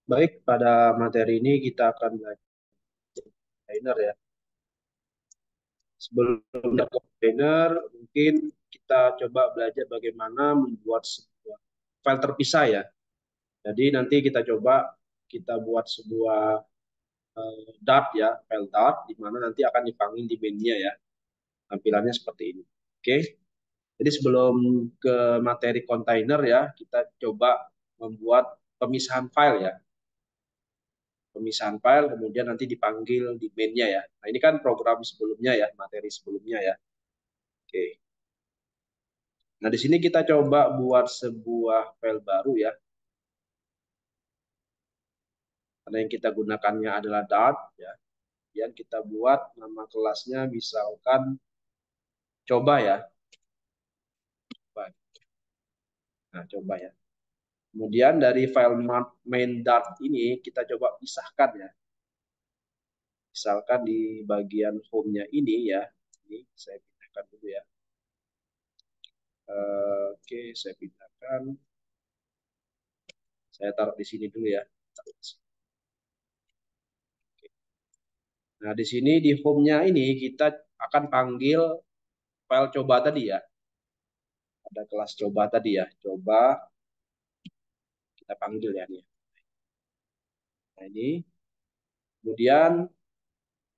Baik, pada materi ini kita akan belajar container ya. Sebelum ke container, mungkin kita coba belajar bagaimana membuat sebuah file terpisah ya. Jadi nanti kita coba kita buat sebuah dart ya, file dart, di mana nanti akan dipanggil di mainnya ya. Tampilannya seperti ini. Oke, jadi sebelum ke materi container ya, kita coba membuat pemisahan file ya. Pemisahan file kemudian nanti dipanggil di mainnya ya. Nah ini kan program sebelumnya ya, materi sebelumnya ya. Oke. Nah di sini kita coba buat sebuah file baru ya. Karena yang kita gunakannya adalah Dart ya. Kemudian kita buat nama kelasnya misalkan coba ya. Nah coba ya. Kemudian dari file main Dart ini kita coba pisahkan ya. Misalkan di bagian home-nya ini ya. Ini saya pindahkan dulu ya. Oke, saya pindahkan. Saya taruh di sini dulu ya. Nah, di sini di home-nya ini kita akan panggil file coba tadi ya. Ada kelas coba tadi ya. Coba kita panggil ya nih. Nah, ini. Kemudian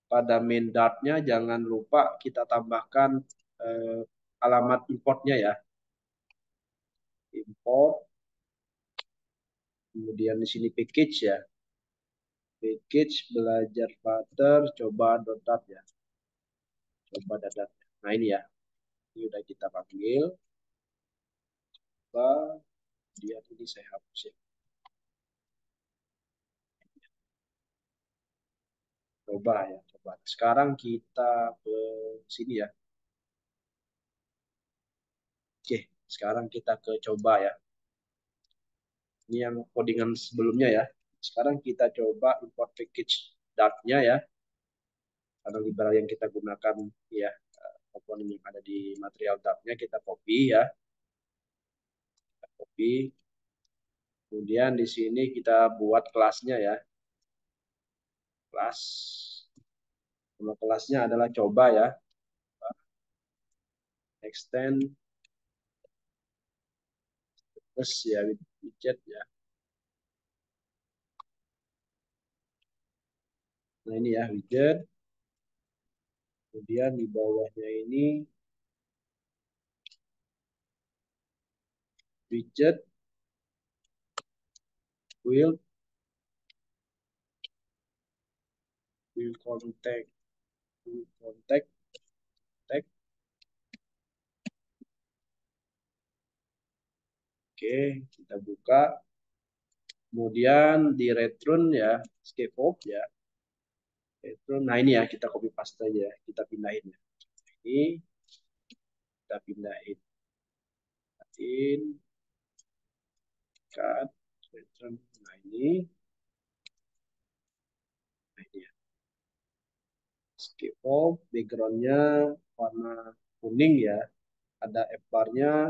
pada main dart-nya jangan lupa kita tambahkan eh, alamat importnya ya. Import. Kemudian di sini package ya. Package belajar Flutter coba dot ya. Coba dot. Nah, ini ya. Ini udah kita panggil. Coba. Dia ini saya hapus ya. Coba ya, coba. Sekarang kita ke sini ya. Oke, sekarang kita ke coba ya. Ini yang codingan sebelumnya ya. Sekarang kita coba import package Dart-nya ya. Karena libral yang kita gunakan ya, komponen yang ada di material Dart-nya kita copy ya. Kita copy. Kemudian di sini kita buat kelasnya ya. Kelas. Nama kelasnya adalah coba ya. Extend terus ya widget ya. Nah ini ya widget. Kemudian di bawahnya ini widget will will contact will contact tag. Oke, kita buka. Kemudian di return ya, scaffold ya. Return. Nah ini ya kita copy paste aja, ya. Kita pindahin ya. Ini kita pindahin. Pindahin. Cut. Return. Nah ini. Nah ini ya. Scaffold. Backgroundnya warna kuning ya. Ada F-bar-nya,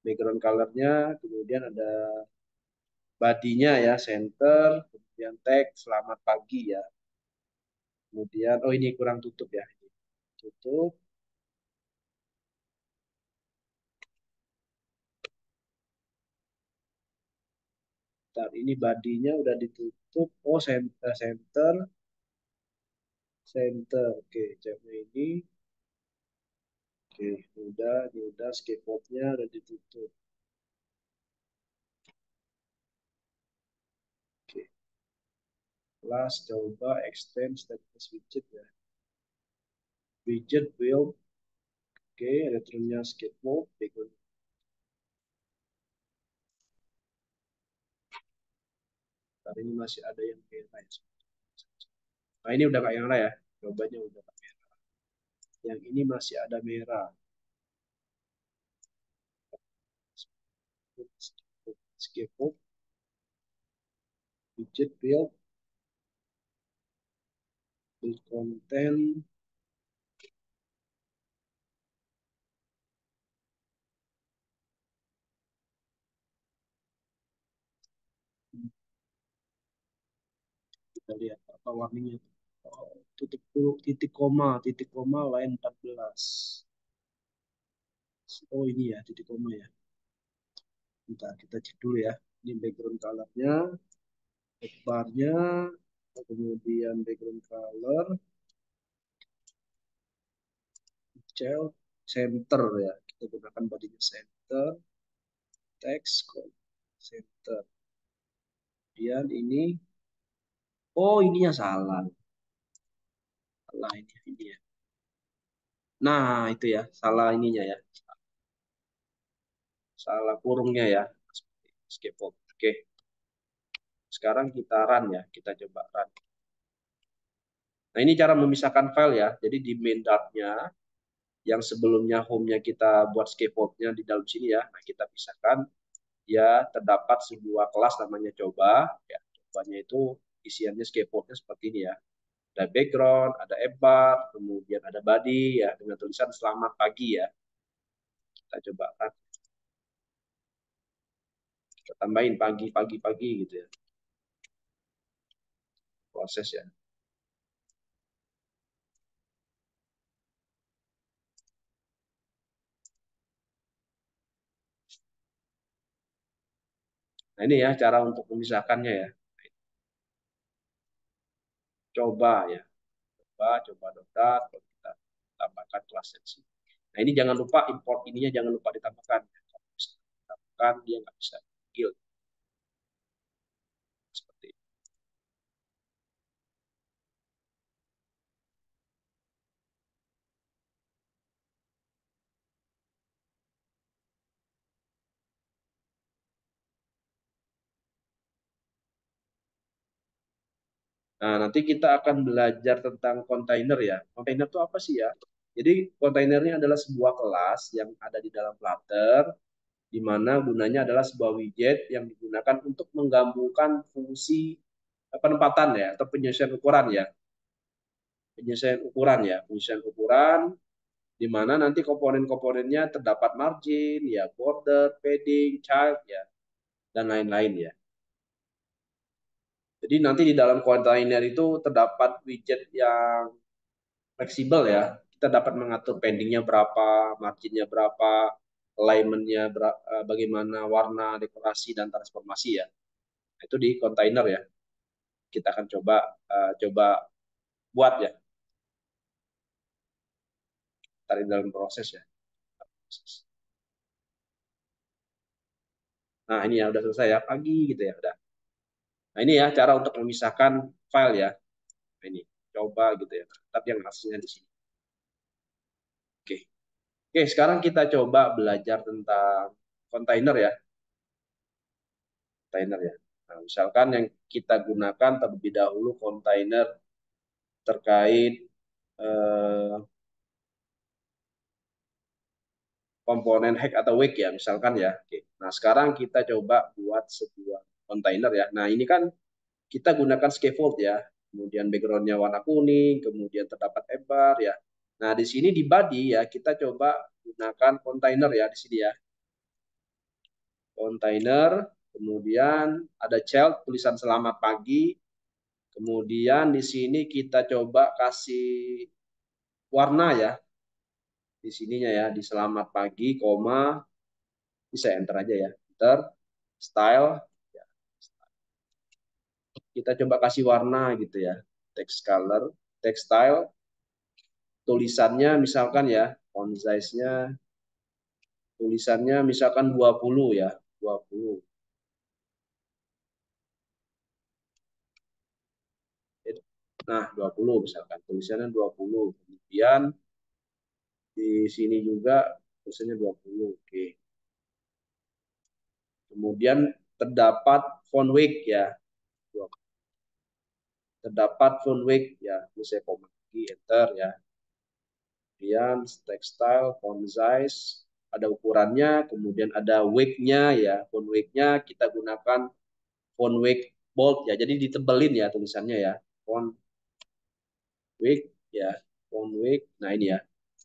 background color-nya, kemudian ada body-nya ya, center, kemudian tag selamat pagi ya. Kemudian, oh ini kurang tutup ya. Tutup. Ntar ini badinya udah ditutup. Oh, center, center, center. Oke, jamnya ini. Oke, ini udah skateboardnya udah ditutup. Oke, kelas coba extend status widget ya. Widget build. Oke, returnnya skateboard. Background. Ntar ini masih ada yang merah ya. Nah, ini udah kayak yang merah ya. Cobanya udah kayak merah. Yang ini masih ada merah. Skateboard, widget build content. Kita lihat apa warningnya. Oh, titik koma line 14. Oh ini ya titik koma ya. Bentar, kita cek dulu ya. Ini background colornya, barnya, kemudian background color, child, center ya. Kita gunakan bodinya center, text, center. Kemudian ini, oh ininya salah. Salah ini ya. Nah itu ya, salah ininya ya. Salah kurungnya ya. Scaffold. Oke, sekarang kita run ya. Kita coba run. Nah ini cara memisahkan file ya. Jadi di main dartnya yang sebelumnya home-nya kita buat scaffold-nya di dalam sini ya. Nah kita pisahkan. Ya terdapat sebuah kelas namanya coba. Ya, cobanya itu isiannya scaffold-nya seperti ini ya. Ada background, ada bar, kemudian ada body ya dengan tulisan selamat pagi ya. Kita coba kan. Kita tambahin pagi pagi pagi gitu ya. Proses ya. Nah ini ya cara untuk memisahkannya ya. Coba ya. Coba dot kita tambahkan kelas sensi. Nah ini jangan lupa import ininya jangan lupa ditambahkan. Kalau bisa ditambahkan dia nggak bisa guild seperti ini. Nah, nanti kita akan belajar tentang kontainer ya. Kontainer itu apa sih ya? Jadi kontainernya adalah sebuah kelas yang ada di dalam Flutter, di mana gunanya adalah sebuah widget yang digunakan untuk menggabungkan fungsi penempatan ya, atau penyesuaian ukuran ya. Penyesuaian ukuran ya, penyesuaian ukuran, di mana nanti komponen-komponennya terdapat margin, ya, border, padding, child, ya, dan lain-lain ya. Jadi nanti di dalam kontainer itu terdapat widget yang fleksibel ya. Kita dapat mengatur pendingnya berapa, marginnya berapa, alignmentnya bagaimana, warna, dekorasi, dan transformasi ya. Itu di kontainer ya. Kita akan coba buat ya. Tarik dalam proses ya. Nah ini ya udah selesai ya pagi gitu ya udah. Nah ini ya cara untuk memisahkan file ya. Nah, ini coba gitu ya. Tapi yang hasilnya di sini. Oke. Oke, sekarang kita coba belajar tentang kontainer ya. Kontainer ya. Nah, misalkan yang kita gunakan terlebih dahulu kontainer terkait eh, komponen hack atau wake ya, misalkan ya. Oke. Nah, sekarang kita coba buat sebuah kontainer ya. Nah, ini kan kita gunakan scaffold ya. Kemudian backgroundnya warna kuning, kemudian terdapat bar ya. Nah, di sini di body ya, kita coba gunakan kontainer ya di sini ya. Kontainer, kemudian ada child tulisan selamat pagi. Kemudian di sini kita coba kasih warna ya. Di sininya ya, di selamat pagi, koma, bisa enter aja ya. Enter, style, ya. Kita coba kasih warna gitu ya. Text color, text style, tulisannya misalkan ya, font size-nya, tulisannya misalkan 20 ya, 20. Nah, 20 misalkan, tulisannya 20. Kemudian di sini juga tulisannya 20. Oke. Kemudian terdapat font weight ya. Terdapat font weight ya. Ini saya komen lagi, enter ya. Kemudian textile, font size, ada ukurannya, kemudian ada weight-nya ya. Font weight-nya kita gunakan font weight bold ya. Jadi ditebelin ya tulisannya ya. Font weight ya. Font weight. Nah ini ya.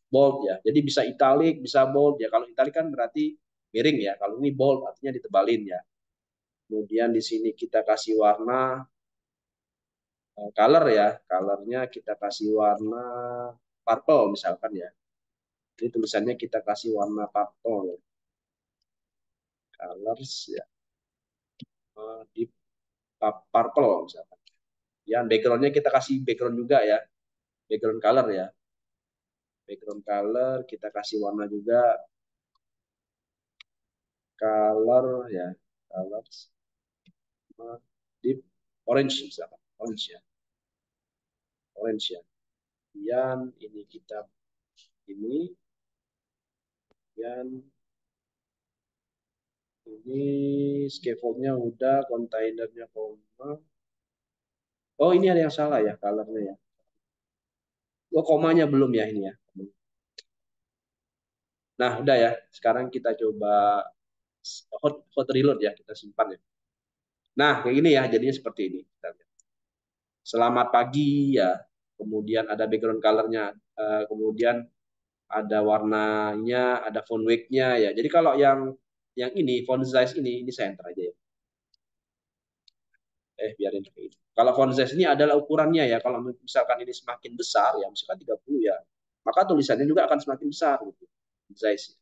Bold ya. Jadi bisa italic, bisa bold ya. Kalau italic kan berarti miring ya. Kalau ini bold artinya ditebalin ya. Kemudian di sini kita kasih warna color ya. Colornya kita kasih warna purple misalkan ya. Jadi tulisannya kita kasih warna purple. Colors ya. Di purple misalkan. Ya, backgroundnya kita kasih background juga ya. Background color ya. Background color kita kasih warna juga. Color ya. Colors. Deep orange misalkan. Orange ya. Orange ya. Kemudian ini kita ini. Kemudian ini scaffoldnya udah, kontainernya koma. Oh, ini ada yang salah ya colornya ya. Oh, komanya belum ya ini ya. Nah, udah ya. Sekarang kita coba hot reload ya, kita simpan ya. Nah, kayak gini ya, jadinya seperti ini. Kita lihat. Selamat pagi ya. Kemudian ada background colornya. Kemudian ada warnanya, ada font weight-nya ya. Jadi kalau yang ini font size ini saya enter aja ya. Biarin kayak gitu. Kalau font size ini adalah ukurannya ya. Kalau misalkan ini semakin besar ya, misalkan 30 ya, maka tulisannya juga akan semakin besar gitu. Size.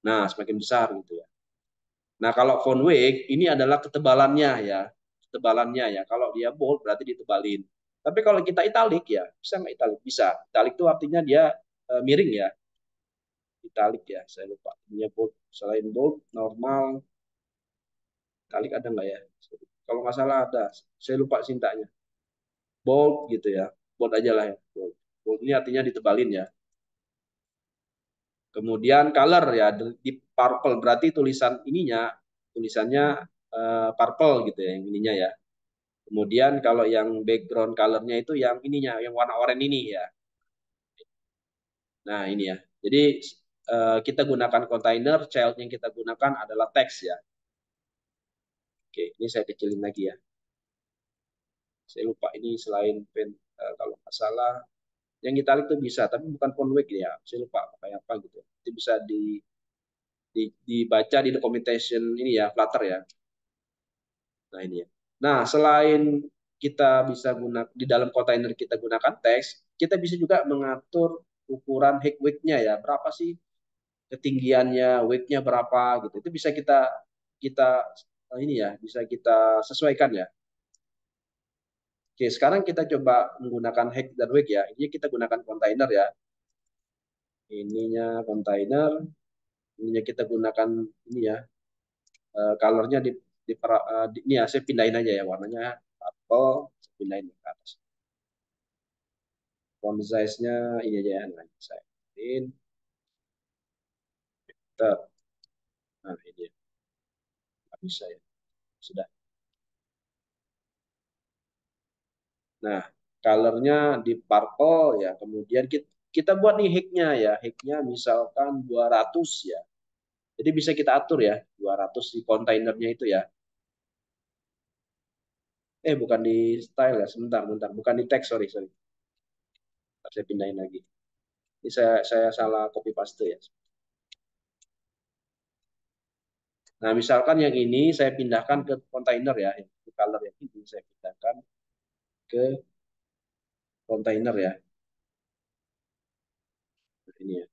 Nah, semakin besar gitu ya. Nah, kalau font weight ini adalah ketebalannya ya. Ketebalannya ya. Kalau dia bold berarti ditebalin. Tapi kalau kita italic ya, bisa nggak italic? Bisa. Italic itu artinya dia miring ya. Italic ya, saya lupa. Ini bold. Selain bold, normal, italic ada nggak ya? Kalau nggak salah ada. Saya lupa sintanya. Bold gitu ya. Bold aja lah ya. Bold. Bold ini artinya ditebalin ya. Kemudian color ya, di purple berarti tulisannya purple gitu ya, yang ininya ya. Kemudian kalau yang background colornya itu yang ininya, yang warna oranye ini ya. Nah ini ya. Jadi kita gunakan kontainer, child yang kita gunakan adalah teks ya. Oke, ini saya kecilin lagi ya. Saya lupa ini selain pen, kalau nggak salah, yang italic itu bisa, tapi bukan font weight ya. Saya lupa kayak apa gitu. Itu bisa dibaca di documentation ini ya, Flutter ya. Nah ini ya. Nah selain kita bisa gunakan di dalam kontainer kita gunakan teks, kita bisa juga mengatur ukuran height weight-nya ya. Berapa sih ketinggiannya, weight-nya berapa gitu. Itu bisa kita kita ini ya, bisa kita sesuaikan ya. Oke, sekarang kita coba menggunakan height dan weight ya. Ini kita gunakan kontainer ya. Ininya kontainer, ininya kita gunakan ini ya. Colornya ini ya, saya pindahin aja ya warnanya purple, saya pindahin ke atas. Font size-nya ini aja ya, nah, saya pindahin. Nah ini ya. Nggak bisa ya, sudah. Nah, colornya di purple ya, kemudian kita buat nih hignya ya, hignya misalkan 200 ya. Jadi bisa kita atur ya, 200 di kontainernya itu ya. Bukan di style ya, sebentar, bentar. Bukan di text, sorry, sorry. Saya pindahin lagi. Ini saya salah copy paste ya. Nah, misalkan yang ini saya pindahkan ke kontainer ya, yang color yang ini saya pindahkan ke kontainer ya. Nah, ini ya.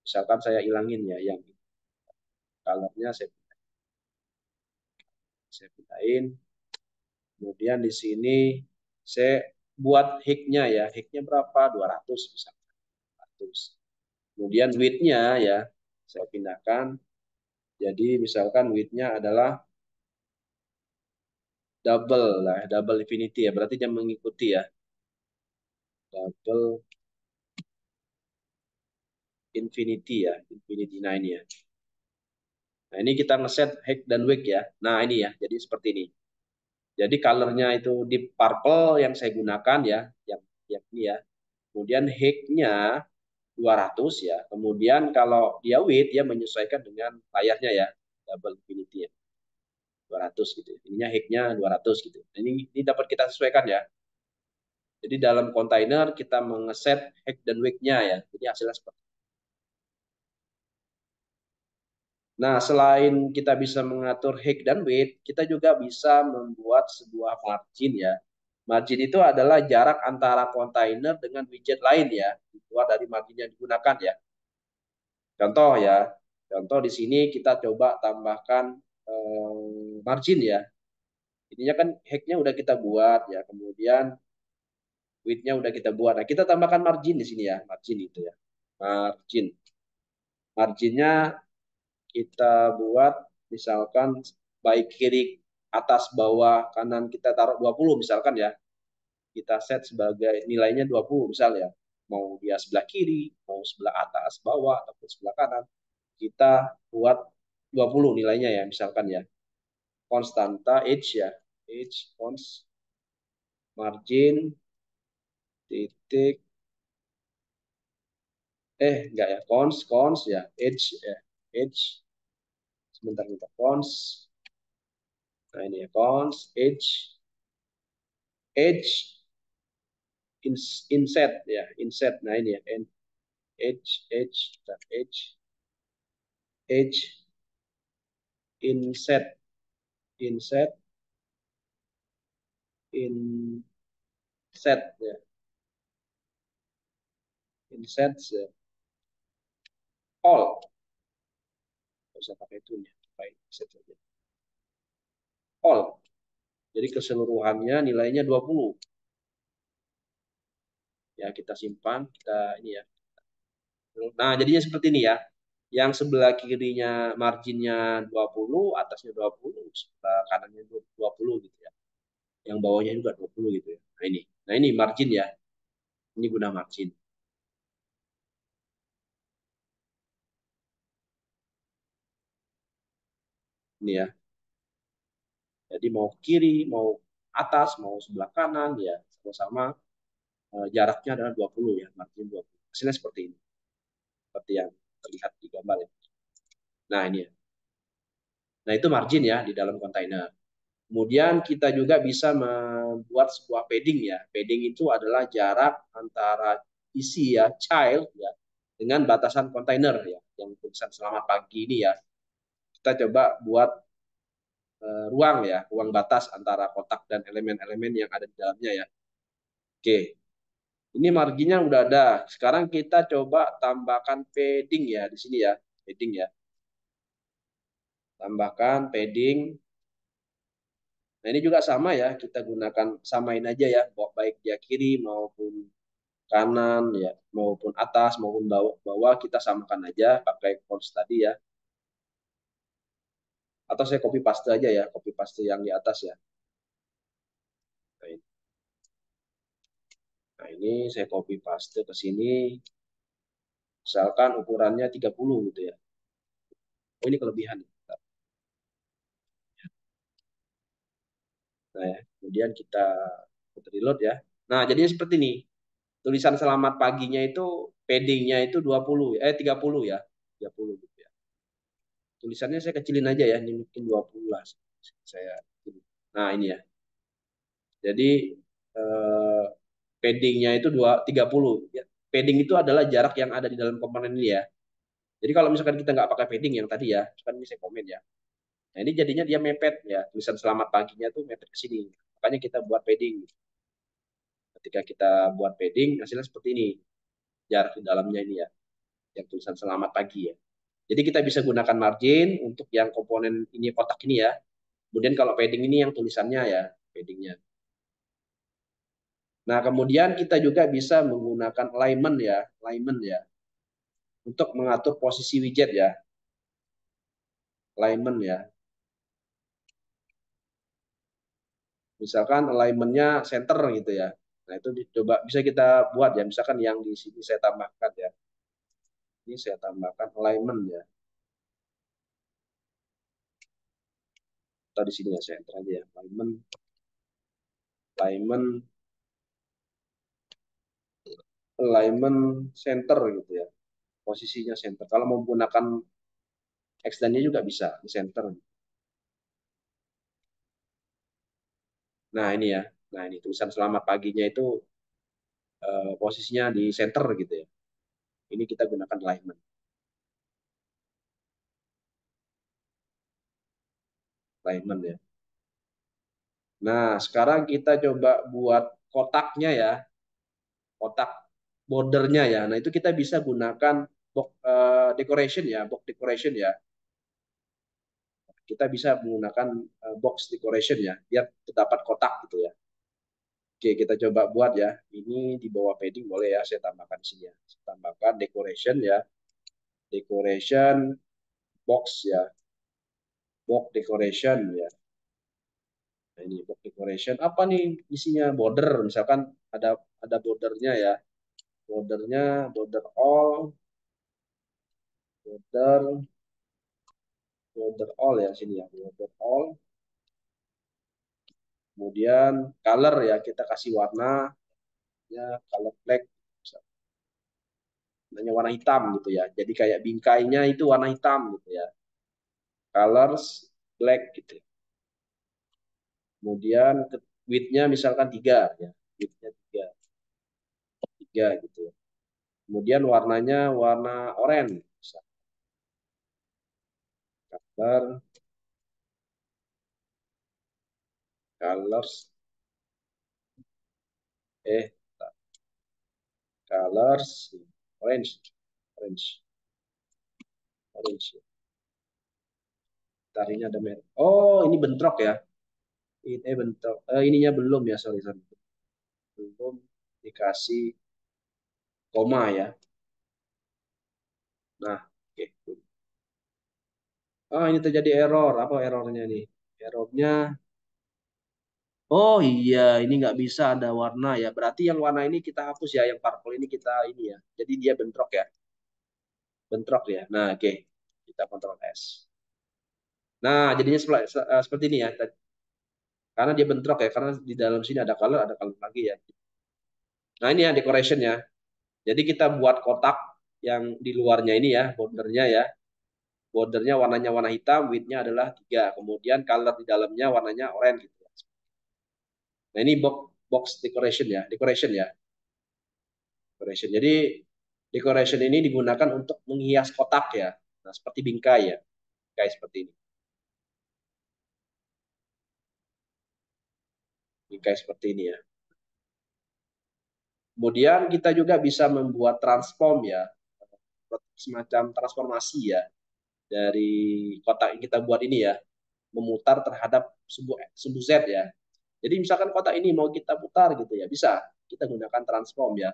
Misalkan saya ilangin ya, yang colornya saya pindahin. Kemudian di sini saya buat hignya ya, hignya berapa? 200 misalkan. 200. Kemudian width-nya ya, saya pindahkan. Jadi misalkan width-nya adalah double lah, double infinity ya. Berarti dia mengikuti ya. Double infinity ya, infinity 9 ya. Nah, ini kita ngeset height dan width ya. Nah, ini ya. Jadi seperti ini. Jadi colornya itu deep purple yang saya gunakan ya, yang ini ya. Kemudian height-nya 200 ya. Kemudian kalau dia width dia menyesuaikan dengan layarnya ya. Double infinity ya. 200 gitu. Ininya height-nya 200 gitu. Nah, ini dapat kita sesuaikan ya. Jadi dalam kontainer kita mengeset height dan width-nya ya. Jadi hasilnya seperti Nah, selain kita bisa mengatur height dan weight, kita juga bisa membuat sebuah margin ya. Margin itu adalah jarak antara kontainer dengan widget lain ya, keluar dari margin yang digunakan ya. Contoh ya, contoh di sini kita coba tambahkan margin ya. Ininya kan hacknya udah kita buat ya, kemudian widthnya udah kita buat. Nah, kita tambahkan margin di sini ya, margin itu ya. Margin. Marginnya kita buat misalkan baik kiri, atas, bawah, kanan kita taruh 20 misalkan ya. Kita set sebagai nilainya 20 misal ya. Mau dia sebelah kiri, mau sebelah atas, bawah, ataupun sebelah kanan. Kita buat 20 nilainya ya misalkan ya. Konstanta H ya. H, cons, margin, titik, enggak ya, cons ya, H, sebentar kita cons, nah ini ya, cons, H, inset ya, inset, nah ini ya, H, inset, inset, inset ya, inset ya, all, nggak usah pakai itu ya, pakai inset saja, all, jadi keseluruhannya nilainya 20 ya, kita simpan, kita ini ya. Nah, jadinya seperti ini ya. Yang sebelah kirinya marginnya 20, atasnya 20, sebelah kanannya 20 gitu ya. Yang bawahnya juga 20 gitu ya. Nah ini. Nah ini margin ya. Ini guna margin. Ini ya. Jadi mau kiri, mau atas, mau sebelah kanan ya sama-sama jaraknya adalah 20 ya, margin 20. Hasilnya seperti ini. Seperti yang terlihat di gambar ya. Nah ini ya. Nah itu margin ya di dalam kontainer. Kemudian kita juga bisa membuat sebuah padding ya. Padding itu adalah jarak antara isi ya, child ya, dengan batasan kontainer ya. Yang tulisan selamat pagi ini ya. Kita coba buat ruang ya, ruang batas antara kotak dan elemen-elemen yang ada di dalamnya ya. Oke, ini marginnya udah ada. Sekarang kita coba tambahkan padding ya di sini ya, padding ya. Tambahkan padding. Nah ini juga sama ya, kita gunakan samain aja ya, baik dia kiri maupun kanan ya, maupun atas maupun bawah, bawah kita samakan aja pakai cons tadi ya. Atau saya copy paste aja ya, copy paste yang di atas ya. Nah ini saya copy paste ke sini, misalkan ukurannya 30 gitu ya. Oh ini kelebihan. Nah ya, kemudian kita reload ya. Nah jadinya seperti ini. Tulisan selamat paginya itu paddingnya itu 20 30 ya. 30 gitu ya. Tulisannya saya kecilin aja ya, ini mungkin 20 lah. Saya Nah, ini ya. Jadi eh, paddingnya itu 30 ya. Padding itu adalah jarak yang ada di dalam komponen ini ya. Jadi kalau misalkan kita nggak pakai padding yang tadi ya, misalkan ini saya komen ya. Nah, ini jadinya dia mepet ya. Tulisan selamat paginya tuh mepet ke sini. Makanya kita buat padding. Ketika kita buat padding, hasilnya seperti ini. Jarak di dalamnya ini ya. Yang tulisan selamat pagi ya. Jadi kita bisa gunakan margin untuk yang komponen ini kotak ini ya. Kemudian kalau padding ini yang tulisannya ya, paddingnya. Nah, kemudian kita juga bisa menggunakan alignment ya, alignment ya, untuk mengatur posisi widget ya, alignment ya. Misalkan alignmentnya center gitu ya. Nah, itu coba bisa kita buat ya, misalkan yang di sini saya tambahkan ya. Ini saya tambahkan alignment ya. Atau di sini ya, saya enter aja ya, alignment, alignment, alignment center gitu ya. Posisinya center. Kalau mau menggunakan extendnya juga bisa di center. Nah, ini ya. Nah, ini tulisan selamat paginya itu posisinya di center gitu ya. Ini kita gunakan alignment. alignment ya. Nah, sekarang kita coba buat kotaknya ya, kotak bordernya ya. Nah, itu kita bisa gunakan box decoration ya, box decoration ya. Kita bisa menggunakan box decoration ya, biar terdapat kotak gitu ya. Oke, kita coba buat ya. Ini di bawah padding boleh ya, saya tambahkan di sini ya. Saya tambahkan decoration ya, decoration box ya, box decoration ya. Nah, ini box decoration apa nih isinya? Border, misalkan ada bordernya ya, bordernya border all, border border all ya sini ya, border all. Kemudian color ya, kita kasih warna ya, color black, hanya warna hitam gitu ya. Jadi kayak bingkainya itu warna hitam gitu ya. Colors black gitu. Kemudian width-nya misalkan 3 ya. Width-nya 3, 3 gitu ya. Kemudian warnanya warna oranye. Color, colors, eh, colors, orange, orange, orange. Tarinya ada merah. Oh, ini bentrok ya. Ini bentrok. Ininya belum ya, sorry, sorry. Belum dikasih koma ya. Nah, oke. Ah, ini terjadi error. Apa errornya nih? Errornya, oh iya, ini nggak bisa ada warna ya. Berarti yang warna ini kita hapus ya. Yang purple ini kita ini ya. Jadi dia bentrok ya. Bentrok ya. Nah, oke. Kita kontrol S. Nah, jadinya seperti ini ya. Karena dia bentrok ya. Karena di dalam sini ada color lagi ya. Nah, ini ya decorationnya. Jadi kita buat kotak yang di luarnya ini ya, bordernya ya. Bordernya warnanya warna hitam, widthnya adalah 3. Kemudian color di dalamnya warnanya oranye gitu. Nah, ini box decoration ya, decoration ya, decoration. Jadi decoration ini digunakan untuk menghias kotak ya. Nah, seperti bingkai ya, bingkai seperti ini. Bingkai seperti ini ya. Kemudian kita juga bisa membuat transform ya, semacam transformasi ya dari kotak yang kita buat ini ya, memutar terhadap sumbu Z ya. Jadi misalkan kotak ini mau kita putar gitu ya, bisa. Kita gunakan transform ya.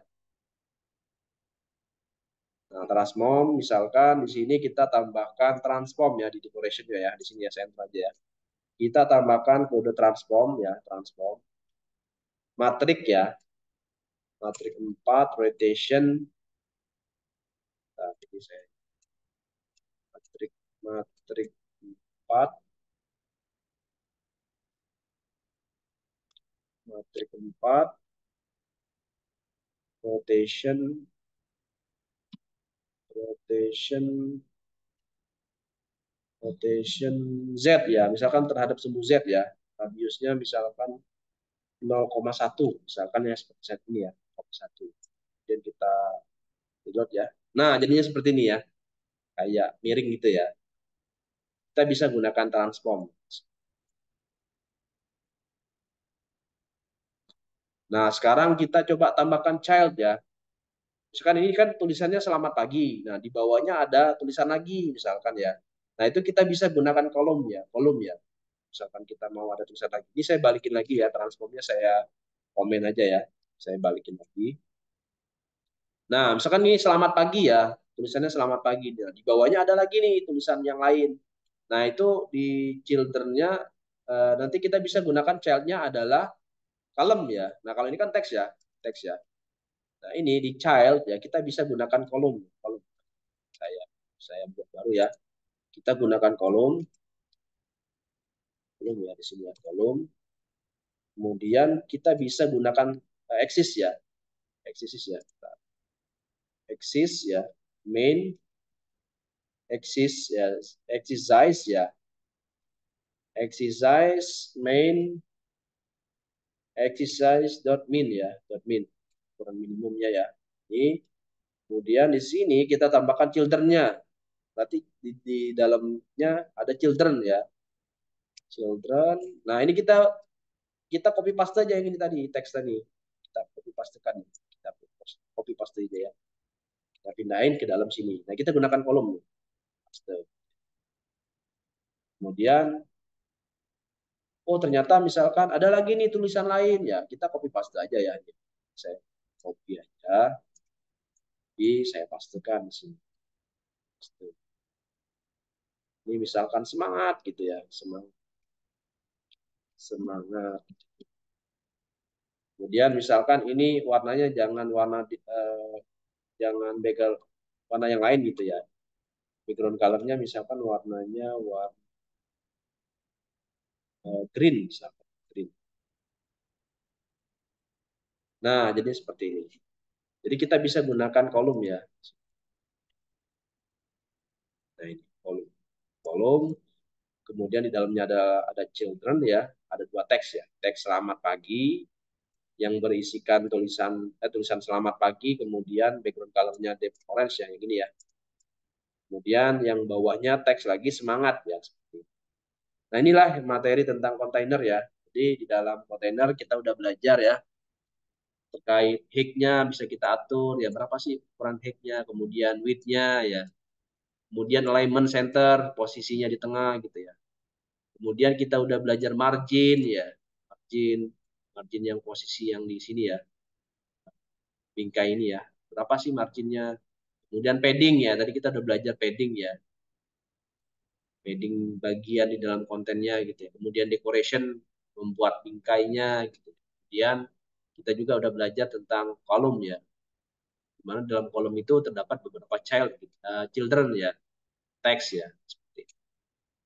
Nah, transform misalkan di sini kita tambahkan transform ya di decoration ya, di sini ya saya enter aja ya. Kita tambahkan kode transform ya, transform. Matrik ya, matrik 4 rotation. Nah, ini saya matrik matrik 4, matrik 4 rotation, rotation, rotation Z ya, misalkan terhadap sumbu Z ya. Radiusnya misalkan 0,1 misalkan ya, seperti set ini ya, 0,1. Kemudian kita reload ya. Nah, jadinya seperti ini ya, kayak miring gitu ya. Kita bisa gunakan transform. Nah, sekarang kita coba tambahkan child ya. Misalkan ini kan tulisannya selamat pagi. Nah, di bawahnya ada tulisan lagi misalkan ya. Nah, itu kita bisa gunakan kolom ya, kolom ya. Misalkan kita mau ada tulisan lagi. Ini saya balikin lagi ya, transformnya saya komen aja ya. Saya balikin lagi. Nah, misalkan ini selamat pagi ya, tulisannya selamat pagi. Nah, di bawahnya ada lagi nih tulisan yang lain. Nah, itu di children-nya nanti kita bisa gunakan child-nya adalah column ya. Nah, kalau ini kan teks ya, teks ya. Nah, ini di child ya kita bisa gunakan kolom. Kolom saya buat baru ya. Kita gunakan kolom, kolom ya di sini ya, kolom. Kemudian kita bisa gunakan axis ya, axis ya. Axis ya, main axis ya, exercise ya, exercise main exercise dot min ya, dot min ukuran minimumnya ya. Ini kemudian di sini kita tambahkan children-nya. Berarti di dalamnya ada children ya. children. Nah, ini kita copy paste aja yang ini tadi, teks tadi. Kita copy pastekan. Kita copy paste aja ya. Kita pindahin ke dalam sini. Nah, kita gunakan kolom. Paste. Kemudian, oh ternyata misalkan ada lagi nih tulisan lain ya, kita copy paste aja ya. Saya copy aja, saya pastekan di sini. Paste. Ini misalkan semangat gitu ya, semangat, semangat. Kemudian misalkan ini warnanya jangan jangan background warna yang lain gitu ya. Background colornya misalkan warnanya warna green misalkan, green. Nah, jadi seperti ini. Jadi kita bisa gunakan kolom ya. Nah, ini kolom. Kolom, kemudian di dalamnya ada children ya, ada dua teks ya. Teks selamat pagi yang berisikan tulisan selamat pagi, kemudian background colornya deep orange yang ini ya. Kemudian yang bawahnya teks lagi semangat ya. Nah, inilah materi tentang kontainer ya. Jadi di dalam kontainer kita udah belajar ya terkait height-nya bisa kita atur ya, berapa sih ukuran height-nya, kemudian width-nya ya. Kemudian alignment center, posisinya di tengah gitu ya. Kemudian kita udah belajar margin ya. Margin margin yang posisi yang di sini ya. Bingkai ini ya. Berapa sih marginnya? Kemudian padding ya. Tadi kita udah belajar padding ya. Padding bagian di dalam kontennya gitu ya. Kemudian decoration membuat bingkainya gitu. Kemudian kita juga udah belajar tentang kolom ya. Di mana dalam kolom itu terdapat beberapa children ya, teks ya. Seperti itu.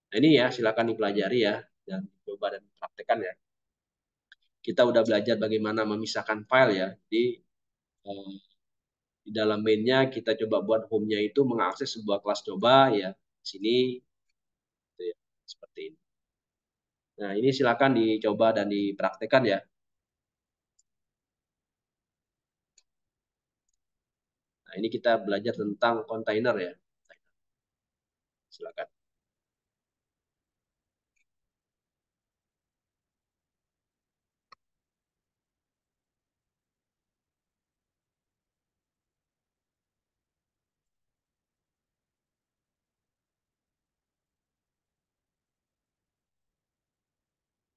Nah, ini ya silakan dipelajari ya dan coba dan praktekkan ya. Kita udah belajar bagaimana memisahkan file ya. Jadi eh, di dalam mainnya kita coba buat home-nya itu mengakses sebuah kelas coba ya. Di sini gitu ya. Seperti ini. Nah, ini silakan dicoba dan dipraktekkan ya. Nah, ini kita belajar tentang kontainer ya. Silakan.